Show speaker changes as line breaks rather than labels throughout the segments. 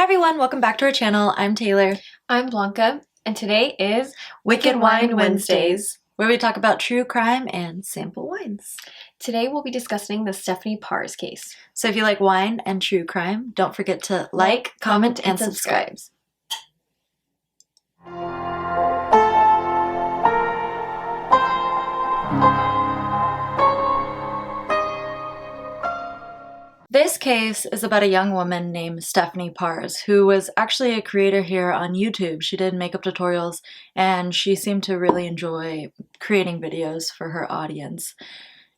Hi everyone, welcome back to our channel. I'm Taylor.
I'm Blanca, and today is
Wicked Wine Wednesdays, where we talk about true crime and sample wines.
Today we'll be discussing the Stephanie Parze case.
So if you like wine and true crime, don't forget to like, comment, and subscribe. This case is about a young woman named Stephanie Parze, who was actually a creator here on YouTube. She did makeup tutorials, and she seemed to really enjoy creating videos for her audience.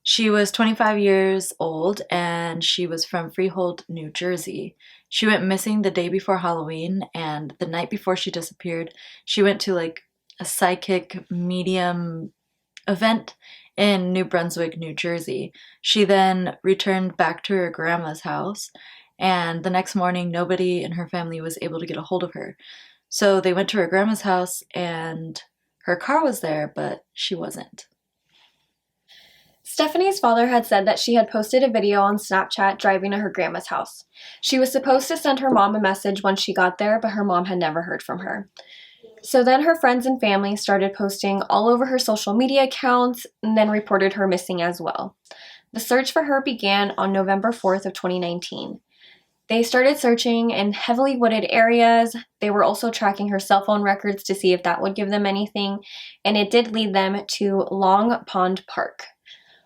She was 25 years old, and she was from Freehold, New Jersey. She went missing the day before Halloween, and the night before she disappeared, she went to like a psychic medium event in New Brunswick, New Jersey. She then returned back to her grandma's house, and the next morning nobody in her family was able to get a hold of her. So they went to her grandma's house and her car was there, but she wasn't.
Stephanie's father had said that she had posted a video on Snapchat driving to her grandma's house. She was supposed to send her mom a message once she got there, but her mom had never heard from her. So then her friends and family started posting all over her social media accounts and then reported her missing as well. The search for her began on November 4th of 2019. They started searching in heavily wooded areas. They were also tracking her cell phone records to see if that would give them anything, and it did lead them to Long Pond Park.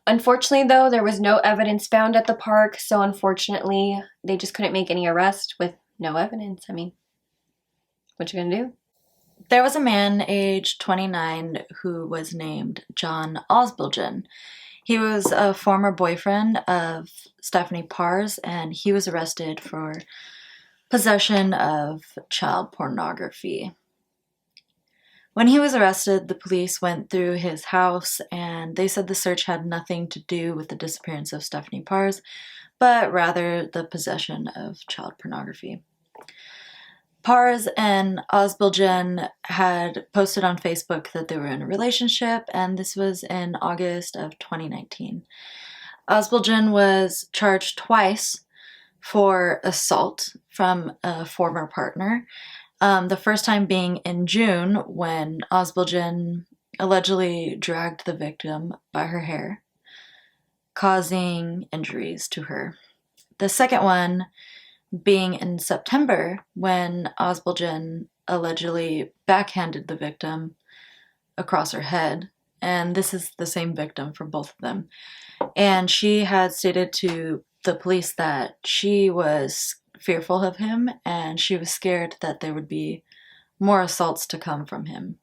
Unfortunately, though, there was no evidence found at the park, so unfortunately, they just couldn't make any arrest with no evidence. I mean, what you gonna do?
There was a man aged 29 who was named John Ozbilgen. He was a former boyfriend of Stephanie Parze, and he was arrested for possession of child pornography. When he was arrested, the police went through his house and they said the search had nothing to do with the disappearance of Stephanie Parze, but rather the possession of child pornography. Parze and Ozbilgen had posted on Facebook that they were in a relationship, and this was in August of 2019. Ozbilgen was charged twice for assault from a former partner. The first time being in June when Ozbilgen allegedly dragged the victim by her hair, causing injuries to her. The second one being in September when Ozbilgen allegedly backhanded the victim across her head, and this is the same victim for both of them. And she had stated to the police that she was fearful of him and she was scared that there would be more assaults to come from him.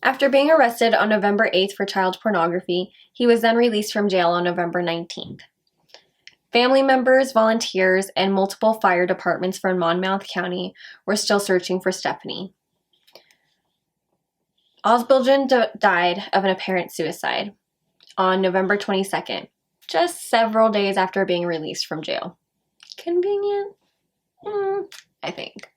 After being arrested on November 8th for child pornography, he was then released from jail on November 19th. Family members, volunteers, and multiple fire departments from Monmouth County were still searching for Stephanie. Ozbilgen died of an apparent suicide on November 22nd, just several days after being released from jail. Convenient? I think.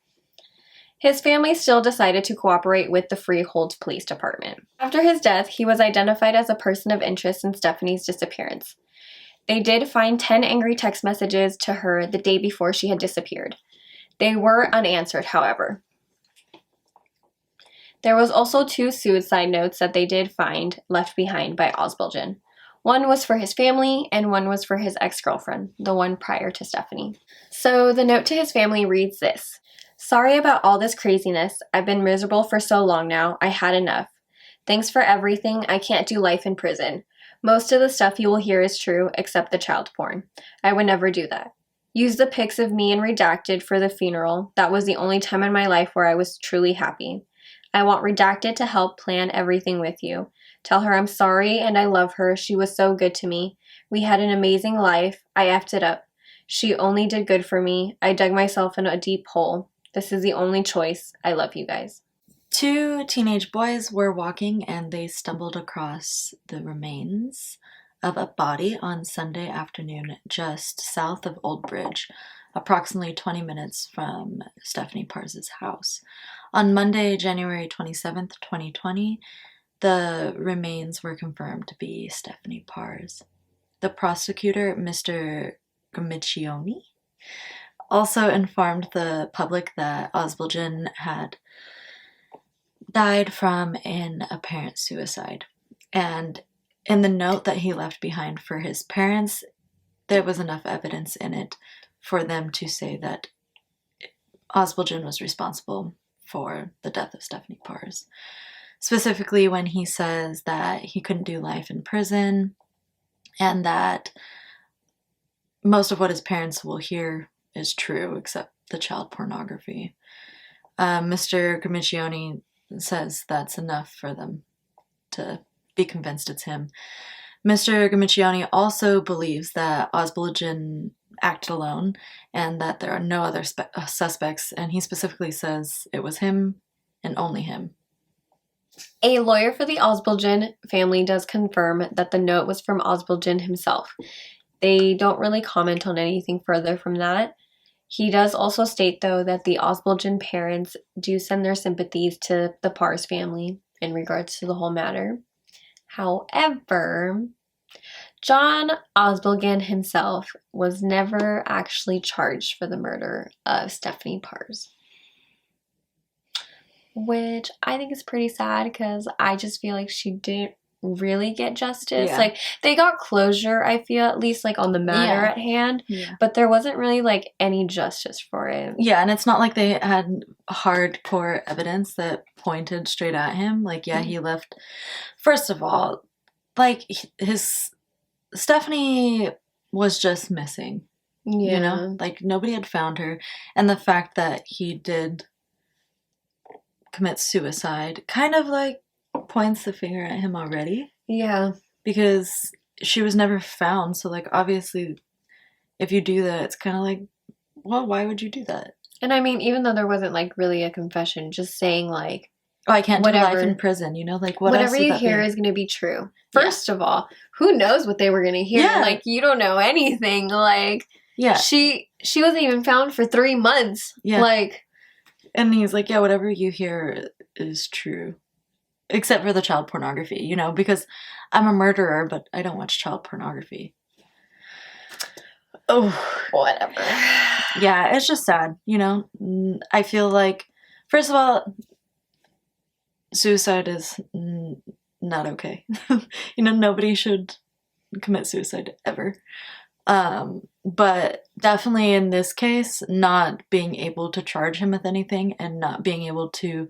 His family still decided to cooperate with the Freehold Police Department. After his death, he was identified as a person of interest in Stephanie's disappearance. They did find 10 angry text messages to her the day before she had disappeared. They were unanswered, however. There was also 2 suicide notes that they did find left behind by Ozbilgen. One was for his family, and one was for his ex-girlfriend, the one prior to Stephanie. So the note to his family reads this: "Sorry about all this craziness. I've been miserable for so long now. I had enough. Thanks for everything. I can't do life in prison. Most of the stuff you will hear is true, except the child porn. I would never do that. Use the pics of me in Redacted for the funeral. That was the only time in my life where I was truly happy. I want Redacted to help plan everything with you. Tell her I'm sorry and I love her. She was so good to me. We had an amazing life. I effed it up. She only did good for me. I dug myself in a deep hole. This is the only choice. I love you guys."
2 teenage boys were walking and they stumbled across the remains of a body on Sunday afternoon just south of Old Bridge, approximately 20 minutes from Stephanie Parze's house. On Monday, January 27th, 2020, the remains were confirmed to be Stephanie Parze. The prosecutor, Mr. Gomiccioni, also informed the public that Ozbilgen had died from an apparent suicide. And in the note that he left behind for his parents, there was enough evidence in it for them to say that Ozbilgen was responsible for the death of Stephanie Parze. Specifically when he says that he couldn't do life in prison and that most of what his parents will hear is true except the child pornography. Mr. Gramiccioni says that's enough for them to be convinced it's him. Mr. Gramiccioni also believes that Ozbilgen acted alone and that there are no other suspects, and he specifically says it was him and only him.
A lawyer for the Ozbilgen family does confirm that the note was from Ozbilgen himself. They don't really comment on anything further from that. He does also state, though, that the Ozbilgen parents do send their sympathies to the Parze family in regards to the whole matter. However, John Ozbilgen himself was never actually charged for the murder of Stephanie Parze. Which I think is pretty sad because I just feel like she didn't really get justice.
Yeah.
Like, they got closure, I feel, at least, like, on the matter at hand.
Yeah.
But there wasn't really, like, any justice for it.
Yeah, and it's not like they had hardcore evidence that pointed straight at him. Like, yeah, he left. First of all, like, Stephanie was just missing.
Yeah.
You know? Like, nobody had found her. And the fact that he did commit suicide kind of, like, points the finger at him already.
Yeah.
Because she was never found. So, like, obviously, if you do that, it's kind of like, well, why would you do that?
And I mean, even though there wasn't, like, really a confession, just saying, like,
oh, I can't
whatever,
do life in prison, you know? Like,
whatever you hear is going to be true. First of all, who knows what they were going to hear?
Yeah.
Like, you don't know anything. Like,
yeah.
She wasn't even found for 3 months.
Yeah.
Like,
and he's like, yeah, whatever you hear is true. Except for the child pornography, you know, because I'm a murderer, but I don't watch child pornography. Oh.
Whatever.
Yeah, it's just sad, you know? I feel like, first of all, suicide is not okay. You know, nobody should commit suicide ever. But definitely in this case, not being able to charge him with anything and not being able to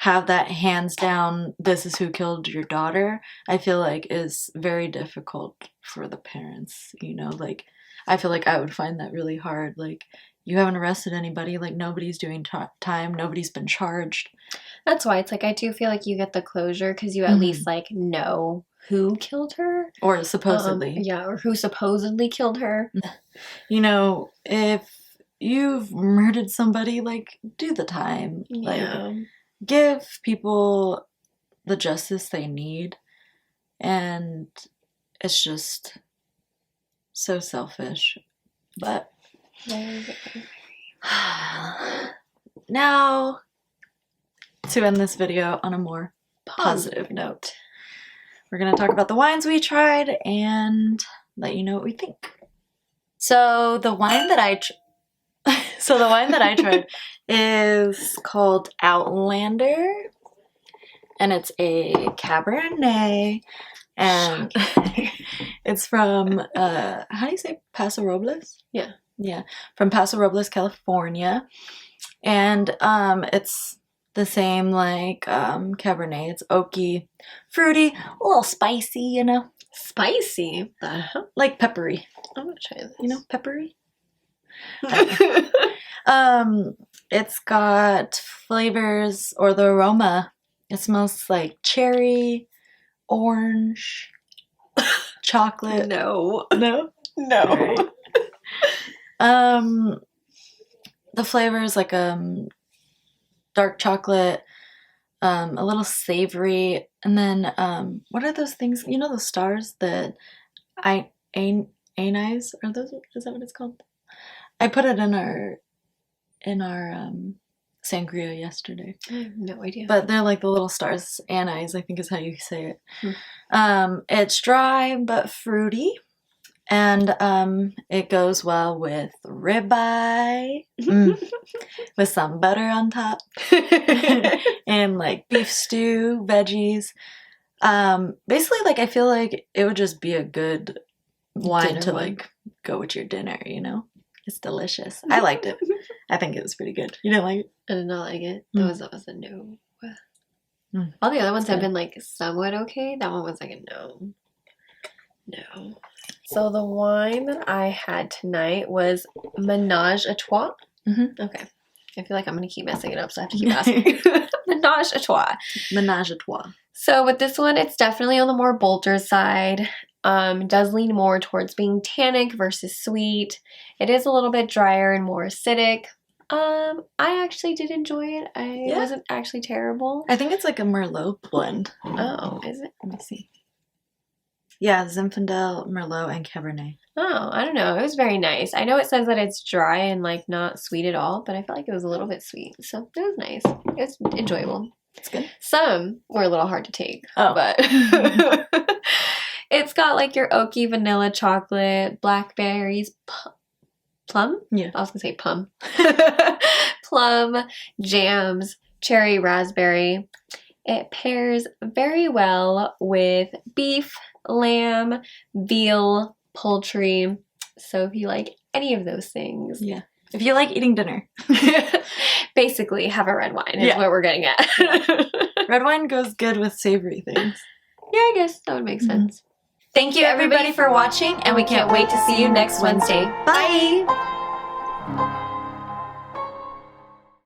have that hands down, this is who killed your daughter, I feel like is very difficult for the parents, you know? Like, I feel like I would find that really hard. Like, you haven't arrested anybody, like, nobody's doing time, nobody's been charged.
That's why it's like, I do feel like you get the closure because you at least, like, know who killed her.
Or supposedly.
Yeah, or who supposedly killed her.
You know, if you've murdered somebody, like, do the time.
Yeah.
Like, give people the justice they need. And it's just so selfish. But now, to end this video on a more positive note, we're going to talk about the wines we tried and let you know what we think. So the wine that I tried is called Outlander, and it's a Cabernet, and it's from how do you say Paso Robles? Yeah, from Paso Robles, California, and it's the same like Cabernet. It's oaky, fruity, a little spicy, you know.
Spicy?
Like peppery.
I'm gonna try this.
You know, peppery. It's got flavors, or the aroma. It smells like cherry, orange, chocolate.
No.
Right. The flavor is like dark chocolate, a little savory, and then what are those things? You know those stars that anise? Are those? Is that what it's called? I put it in our sangria yesterday.
I have no idea.
But they're like the little stars. Anise, I think is how you say it. It's dry but fruity, And it goes well with ribeye, with some butter on top, and like beef stew, veggies. Basically, like I feel like it would just be a good wine
Dinner
to
wine.
like go with your dinner, you know? It's delicious. I liked it. I think it was pretty good. You didn't like it?
I did not like it.
Mm.
That was a no.
Mm.
All the other ones
It's
have
good.
been like somewhat okay. That one was like a no. No. So the wine that I had tonight was Menage a Trois.
Mhm.
Okay. I feel like I'm going to keep messing it up, so I have to keep asking. Menage a Trois.
Menage a trois.
So with this one, it's definitely on the more bolder side. Does lean more towards being tannic versus sweet. It is a little bit drier and more acidic. I actually did enjoy it. It wasn't actually terrible.
I think it's like a Merlot blend.
Oh, is it?
Let me see. Yeah, Zinfandel, Merlot, and Cabernet.
Oh, I don't know. It was very nice. I know it says that it's dry and like not sweet at all, but I felt like it was a little bit sweet. So it was nice. It was enjoyable.
It's good.
Some were a little hard to take,
Oh.
but it's got like your oaky vanilla chocolate, blackberries, plum?
Yeah.
I was gonna say plum. Plum, jams, cherry raspberry. It pairs very well with beef, lamb, veal, poultry. So if you like any of those things,
Yeah. If you like eating dinner.
basically have a red wine is
Yeah.
what we're getting at.
Red wine goes good with savory things.
Yeah, I guess that would make sense. Thank you everybody for watching, and we can't wait to see you next Wednesday.
Bye!